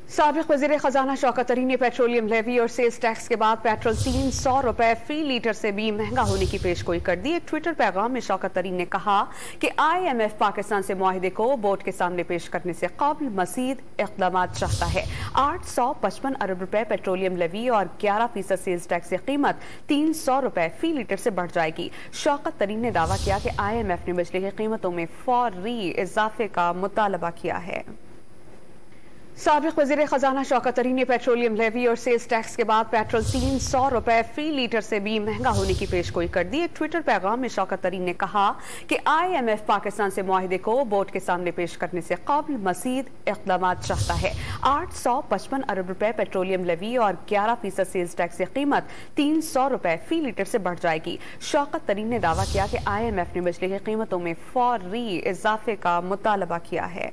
साबिक वज़ीर खजाना शौकत तरीन ने पेट्रोलियम लेवी और सेल्स टैक्स के बाद पेट्रोल 300 रुपए फी लीटर से भी महंगा होने की पेशगोई कर दी। एक ट्विटर पैगाम में शौकत तरीन ने कहा कि IMF पाकिस्तान से मुआहिदे को बोर्ड के सामने पेश करने से कबल मजीद इक़दाम चाहता है। 855 अरब रुपए पेट्रोलियम लेवी और 11% सेल्स टैक्स की कीमत 300 रुपए फी लीटर से बढ़ जाएगी। शौकत तरीन ने दावा किया कि IMF ने बिजली की कीमतों में फौरी इजाफे का मुतालबा किया है। साबिक वज़ीर खजाना शौकत तरीन ने पेट्रोलियम लेवी और सेल्स टैक्स के बाद पेट्रोल 300 रुपए फी लीटर से भी महंगा होने की पेशगोई कर दी। एक ट्विटर पैगाम में शौकत तरीन ने कहा कि IMF पाकिस्तान से मुआहिदे को बोर्ड के सामने पेश करने से कबल मजीद इक़दाम चाहता है। 855 अरब रुपए पेट्रोलियम लेवी और 11% सेल्स टैक्स की कीमत 300 रुपए फी लीटर से बढ़ जाएगी। शौकत तरीन ने दावा किया कि IMF ने बिजली की कीमतों में फौरी इजाफे का मुतालबा किया है।